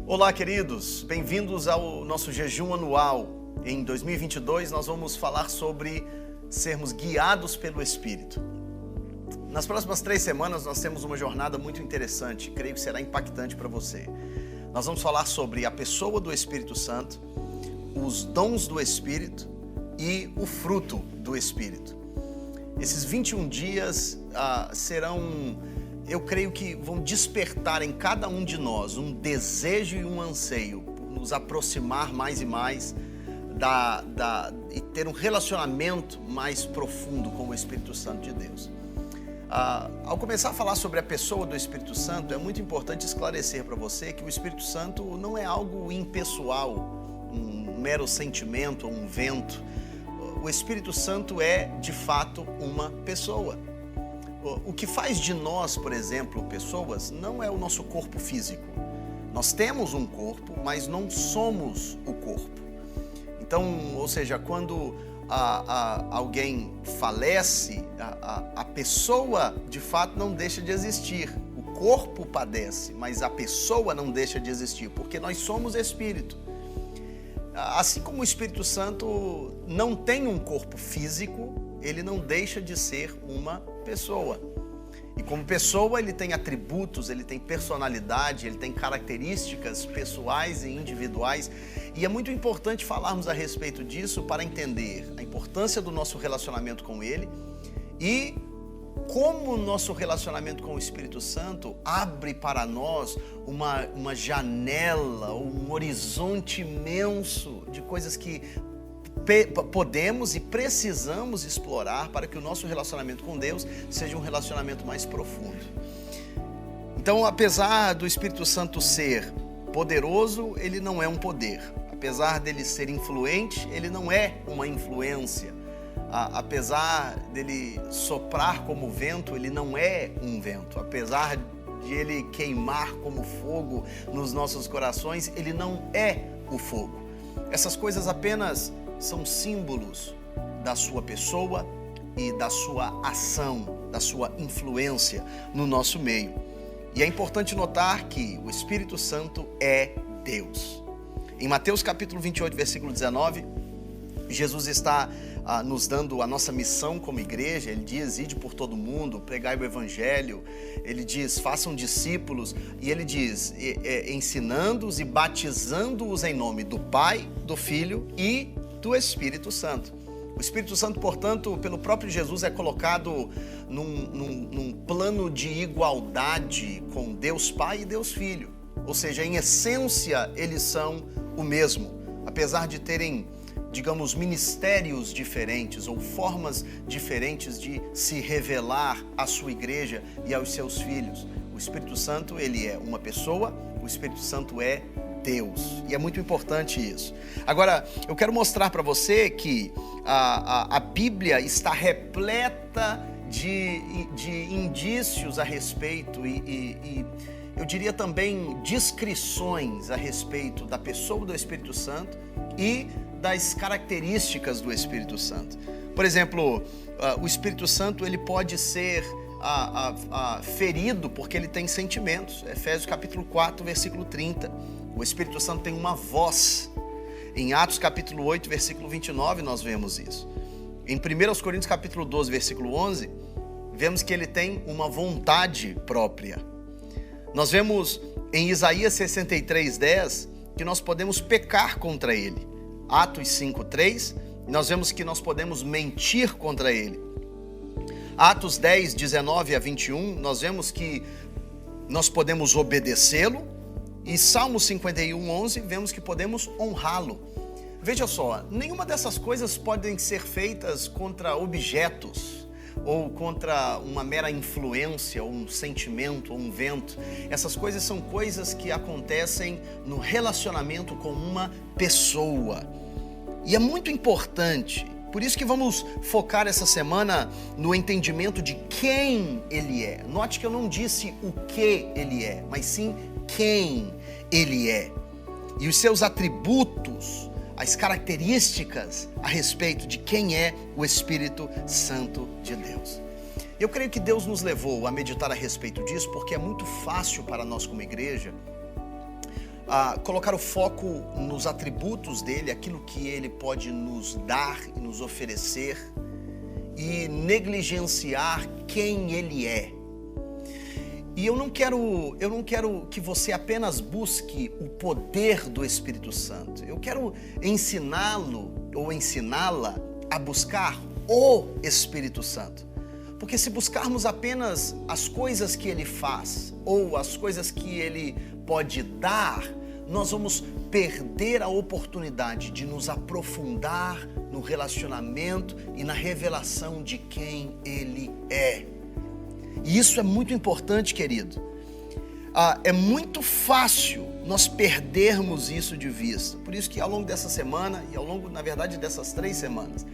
Olá, queridos, bem-vindos ao nosso jejum anual. Em 2022 nós vamos falar sobre sermos guiados pelo Espírito. Nas próximas 3 semanas nós temos uma jornada muito interessante, creio que será impactante para você. Nós vamos falar sobre a pessoa do Espírito Santo, os dons do Espírito e o fruto do Espírito. Esses 21 dias serão, eu creio que vão despertar em cada um de nós um desejo e um anseio por nos aproximar mais e mais e ter um relacionamento mais profundo com o Espírito Santo de Deus. Ao começar a falar sobre a pessoa do Espírito Santo, é muito importante esclarecer para você que o Espírito Santo não é algo impessoal, um mero sentimento, um vento. O Espírito Santo é, de fato, uma pessoa. O que faz de nós, por exemplo, pessoas, não é o nosso corpo físico. Nós temos um corpo, mas não somos o corpo. Então, ou seja, quando alguém falece, a pessoa de fato não deixa de existir. O corpo padece, mas a pessoa não deixa de existir, porque nós somos espírito. Assim como o Espírito Santo não tem um corpo físico, ele não deixa de ser uma pessoa. E como pessoa, ele tem atributos, ele tem personalidade, ele tem características pessoais e individuais. E é muito importante falarmos a respeito disso para entender a importância do nosso relacionamento com ele e como o nosso relacionamento com o Espírito Santo abre para nós uma janela, um horizonte imenso de coisas que podemos e precisamos explorar para que o nosso relacionamento com Deus seja um relacionamento mais profundo. Então, apesar do Espírito Santo ser poderoso, ele não é um poder. Apesar dele ser influente, ele não é uma influência. Apesar dele soprar como vento, ele não é um vento. Apesar de ele queimar como fogo nos nossos corações, ele não é o fogo. Essas coisas apenas são símbolos da sua pessoa e da sua ação, da sua influência no nosso meio. E é importante notar que o Espírito Santo é Deus. Em Mateus capítulo 28, versículo 19, Jesus está nos dando a nossa missão como igreja. Ele diz: ide por todo mundo, pregai o evangelho. Ele diz: façam discípulos. E ele diz: ensinando-os e batizando-os em nome do Pai, do Filho e do Espírito Santo. O Espírito Santo, portanto, pelo próprio Jesus, é colocado num plano de igualdade com Deus Pai e Deus Filho. Ou seja, em essência, eles são o mesmo, apesar de terem, digamos, ministérios diferentes ou formas diferentes de se revelar à sua igreja e aos seus filhos. O Espírito Santo, ele é uma pessoa, o Espírito Santo é Deus. E é muito importante isso. Agora, eu quero mostrar para você que a Bíblia está repleta de indícios a respeito e eu diria também descrições a respeito da pessoa do Espírito Santo e das características do Espírito Santo. Por exemplo, o Espírito Santo ele pode ser ferido porque ele tem sentimentos. Efésios capítulo 4, versículo 30. O Espírito Santo tem uma voz. Em Atos capítulo 8, versículo 29, nós vemos isso. Em 1 Coríntios capítulo 12, versículo 11, vemos que ele tem uma vontade própria. Nós vemos em Isaías 63, 10, que nós podemos pecar contra ele. Atos 5, 3, nós vemos que nós podemos mentir contra ele. Atos 10, 19 a 21, nós vemos que nós podemos obedecê-lo. E Salmo 51, 11, vemos que podemos honrá-lo. Veja só, nenhuma dessas coisas podem ser feitas contra objetos ou contra uma mera influência, ou um sentimento, ou um vento. Essas coisas são coisas que acontecem no relacionamento com uma pessoa. E é muito importante, por isso que vamos focar essa semana no entendimento de quem ele é. Note que eu não disse o que ele é, mas sim quem ele é. E os seus atributos, as características a respeito de quem é o Espírito Santo de Deus. Eu creio que Deus nos levou a meditar a respeito disso porque é muito fácil para nós como igreja colocar o foco nos atributos dele, aquilo que ele pode nos dar e nos oferecer, e negligenciar quem ele é. E eu não quero que você apenas busque o poder do Espírito Santo. Eu quero ensiná-lo ou ensiná-la a buscar o Espírito Santo. Porque se buscarmos apenas as coisas que ele faz ou as coisas que ele pode dar, nós vamos perder a oportunidade de nos aprofundar no relacionamento e na revelação de quem ele é. E isso é muito importante, querido. É muito fácil nós perdermos isso de vista. Por isso que ao longo dessa semana e ao longo, na verdade, dessas 3 semanas,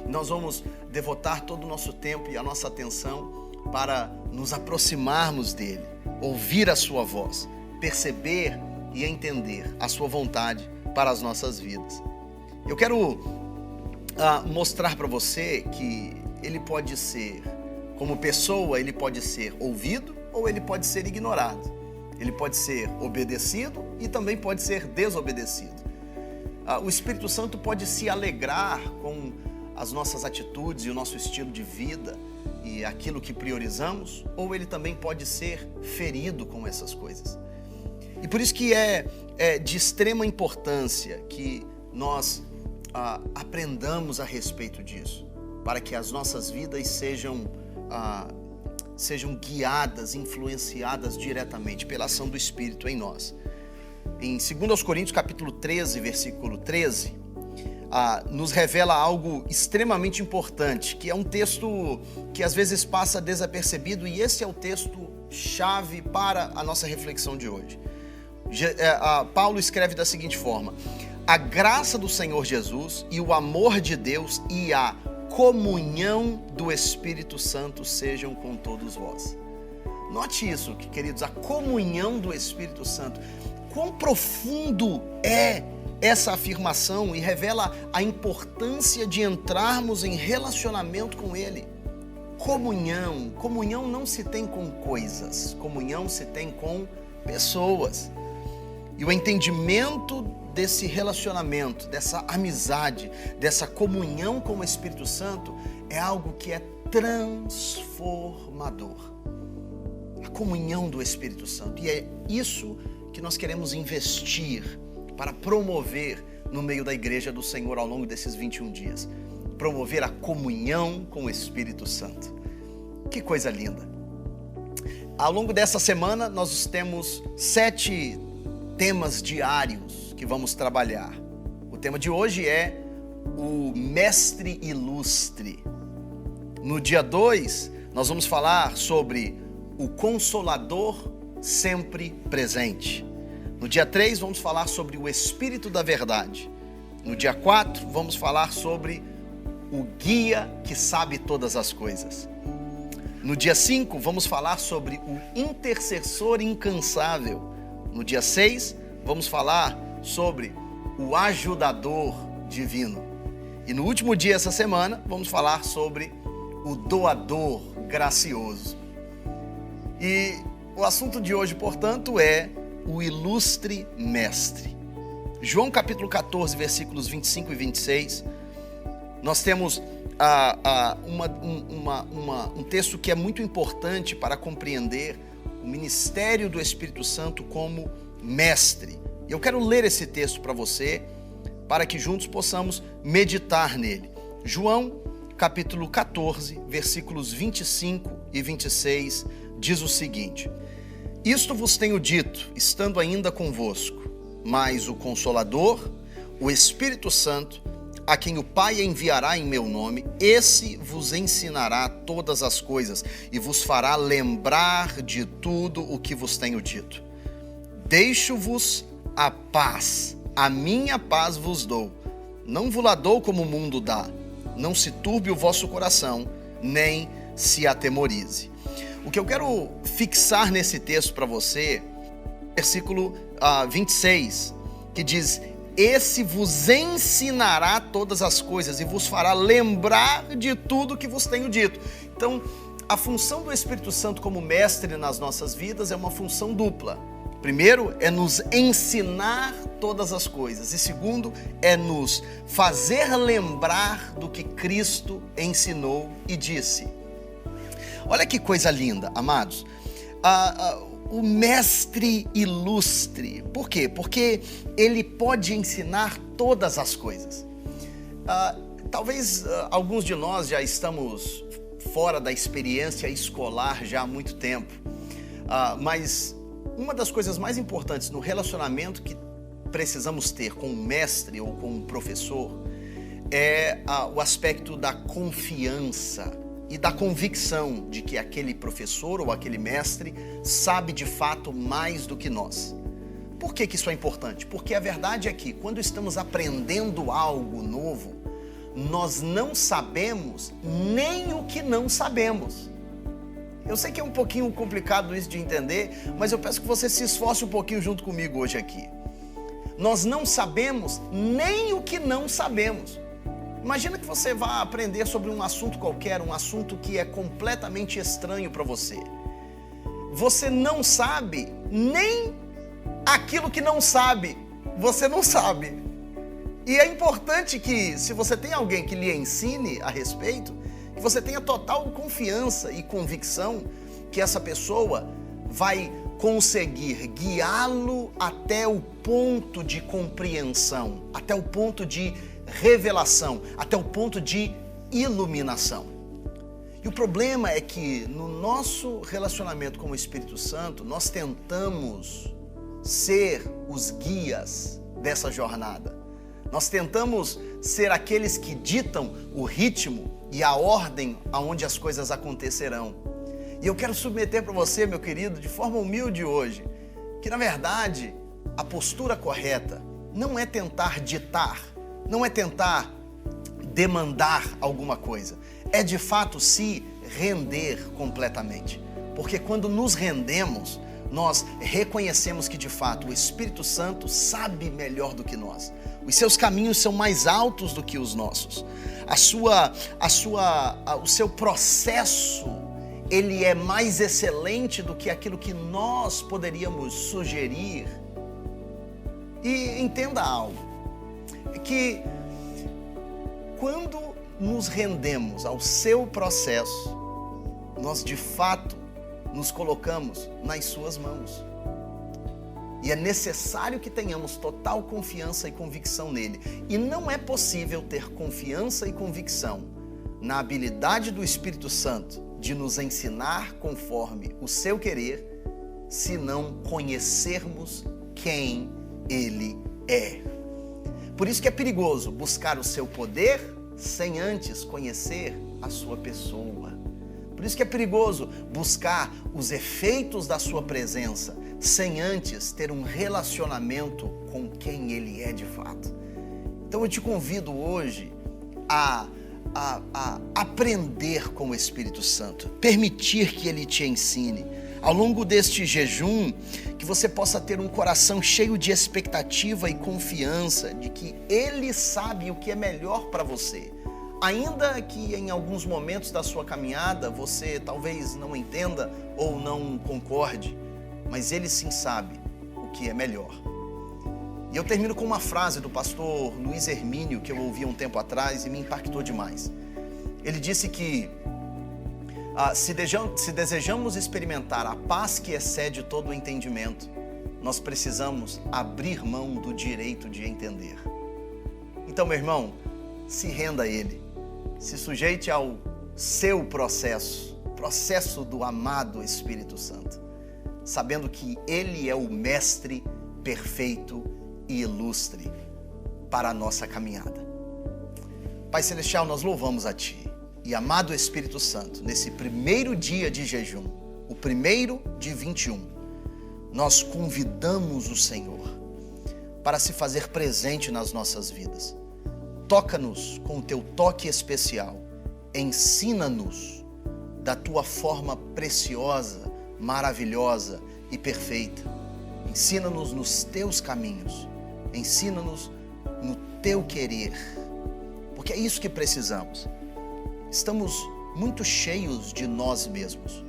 nós vamos devotar todo o nosso tempo e a nossa atenção para nos aproximarmos dele, ouvir a sua voz, perceber e entender a sua vontade para as nossas vidas. Eu quero mostrar para você que ele pode ser, como pessoa, ele pode ser ouvido ou ele pode ser ignorado. Ele pode ser obedecido e também pode ser desobedecido. O Espírito Santo pode se alegrar com as nossas atitudes e o nosso estilo de vida e aquilo que priorizamos, ou ele também pode ser ferido com essas coisas. E por isso que é de extrema importância que nós aprendamos a respeito disso, para que as nossas vidas sejam guiadas, influenciadas diretamente pela ação do Espírito em nós. Em 2 Coríntios capítulo 13, versículo 13, nos revela algo extremamente importante, que é um texto que às vezes passa desapercebido, e esse é o texto chave para a nossa reflexão de hoje. Paulo escreve da seguinte forma: a graça do Senhor Jesus e o amor de Deus e a comunhão do Espírito Santo sejam com todos vós. Note isso, queridos, a comunhão do Espírito Santo. Quão profundo é essa afirmação e revela a importância de entrarmos em relacionamento com Ele. Comunhão não se tem com coisas, comunhão se tem com pessoas. E o entendimento desse relacionamento, dessa amizade, dessa comunhão com o Espírito Santo é algo que é transformador. A comunhão do Espírito Santo. E é isso que nós queremos investir para promover no meio da igreja do Senhor ao longo desses 21 dias. Promover a comunhão com o Espírito Santo. Que coisa linda! Ao longo dessa semana nós temos 7 temas diários que vamos trabalhar. O tema de hoje é o Mestre Ilustre. No dia 2, nós vamos falar sobre o Consolador sempre presente. No dia 3, vamos falar sobre o Espírito da Verdade. No dia 4, vamos falar sobre o Guia que sabe todas as coisas. No dia 5, vamos falar sobre o Intercessor incansável. No dia 6, vamos falar sobre o Ajudador divino. E no último dia dessa semana, vamos falar sobre o Doador gracioso. E o assunto de hoje, portanto, é o Ilustre Mestre. João capítulo 14, versículos 25 e 26, nós temos um texto que é muito importante para compreender o ministério do Espírito Santo como mestre. E eu quero ler esse texto para você, para que juntos possamos meditar nele. João capítulo 14, versículos 25 e 26, diz o seguinte: isto vos tenho dito, estando ainda convosco, mas o Consolador, o Espírito Santo, a quem o Pai enviará em meu nome, esse vos ensinará todas as coisas e vos fará lembrar de tudo o que vos tenho dito. Deixo-vos a paz, a minha paz vos dou. Não vos la dou como o mundo dá. Não se turbe o vosso coração, nem se atemorize. O que eu quero fixar nesse texto para você, versículo 26, que diz: esse vos ensinará todas as coisas e vos fará lembrar de tudo que vos tenho dito. Então, a função do Espírito Santo como mestre nas nossas vidas é uma função dupla. Primeiro, é nos ensinar todas as coisas. E segundo, é nos fazer lembrar do que Cristo ensinou e disse. Olha que coisa linda, amados. O mestre ilustre. Por quê? Porque ele pode ensinar todas as coisas. Talvez alguns de nós já estamos fora da experiência escolar já há muito tempo. Mas uma das coisas mais importantes no relacionamento que precisamos ter com um mestre ou com um professor é o aspecto da confiança e da convicção de que aquele professor ou aquele mestre sabe de fato mais do que nós. Por que isso é importante? Porque a verdade é que quando estamos aprendendo algo novo, nós não sabemos nem o que não sabemos. Eu sei que é um pouquinho complicado isso de entender, mas eu peço que você se esforce um pouquinho junto comigo hoje aqui. Nós não sabemos nem o que não sabemos. Imagina que você vá aprender sobre um assunto qualquer, um assunto que é completamente estranho para você. Você não sabe nem aquilo que não sabe. Você não sabe. E é importante que, se você tem alguém que lhe ensine a respeito, que você tenha total confiança e convicção que essa pessoa vai conseguir guiá-lo até o ponto de compreensão, até o ponto de revelação, até o ponto de iluminação. E o problema é que no nosso relacionamento com o Espírito Santo, nós tentamos ser os guias dessa jornada. Nós tentamos ser aqueles que ditam o ritmo e a ordem aonde as coisas acontecerão. E eu quero submeter para você, meu querido, de forma humilde hoje, que na verdade a postura correta não é tentar ditar, não é tentar demandar alguma coisa, é de fato se render completamente. Porque quando nos rendemos, nós reconhecemos que de fato o Espírito Santo sabe melhor do que nós. Os seus caminhos são mais altos do que os nossos. O seu processo, ele é mais excelente do que aquilo que nós poderíamos sugerir. E entenda algo, que quando nos rendemos ao seu processo, nós de fato nos colocamos nas suas mãos. E é necessário que tenhamos total confiança e convicção nele. E não é possível ter confiança e convicção na habilidade do Espírito Santo de nos ensinar conforme o seu querer, se não conhecermos quem ele é. Por isso que é perigoso buscar o seu poder sem antes conhecer a sua pessoa. Por isso que é perigoso buscar os efeitos da sua presença sem antes ter um relacionamento com quem ele é de fato. Então eu te convido hoje a aprender com o Espírito Santo, permitir que ele te ensine. Ao longo deste jejum, que você possa ter um coração cheio de expectativa e confiança de que ele sabe o que é melhor para você. Ainda que em alguns momentos da sua caminhada você talvez não entenda ou não concorde, mas ele sim sabe o que é melhor. E eu termino com uma frase do pastor Luiz Hermínio que eu ouvi um tempo atrás e me impactou demais. Ele disse que se desejamos experimentar a paz que excede todo o entendimento, nós precisamos abrir mão do direito de entender. Então, meu irmão, se renda a ele, se sujeite ao seu processo do amado Espírito Santo, sabendo que ele é o mestre perfeito e ilustre para a nossa caminhada. Pai Celestial, nós louvamos a Ti. E amado Espírito Santo, nesse primeiro dia de jejum, o primeiro de 21, nós convidamos o Senhor para se fazer presente nas nossas vidas. Toca-nos com o Teu toque especial. Ensina-nos da Tua forma preciosa, maravilhosa e perfeita. Ensina-nos nos Teus caminhos. Ensina-nos no Teu querer. Porque é isso que precisamos. Estamos muito cheios de nós mesmos.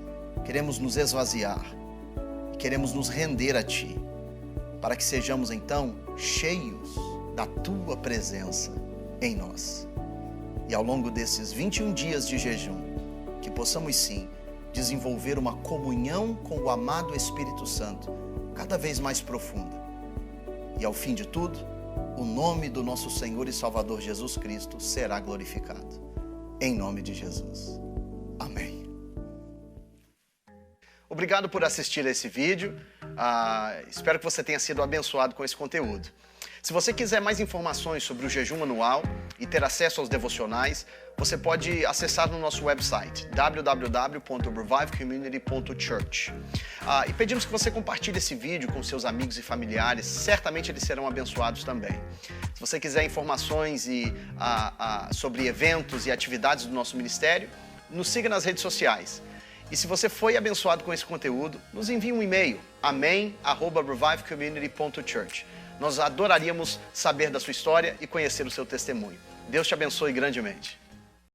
Queremos nos esvaziar. Queremos nos render a Ti. para que sejamos então cheios da tua presença em nós. E ao longo desses 21 dias de jejum, que possamos sim desenvolver uma comunhão com o amado Espírito Santo cada vez mais profunda. E ao fim de tudo, o nome do nosso Senhor e Salvador Jesus Cristo será glorificado. Em nome de Jesus. Amém. Obrigado por assistir a esse vídeo. Espero que você tenha sido abençoado com esse conteúdo. Se você quiser mais informações sobre o jejum anual e ter acesso aos devocionais, você pode acessar no nosso website www.revivecommunity.church. E pedimos que você compartilhe esse vídeo com seus amigos e familiares, certamente eles serão abençoados também. Se você quiser informações sobre eventos e atividades do nosso ministério, nos siga nas redes sociais. E se você foi abençoado com esse conteúdo, nos envie um e-mail, amém@revivecommunity.church. Nós adoraríamos saber da sua história e conhecer o seu testemunho. Deus te abençoe grandemente.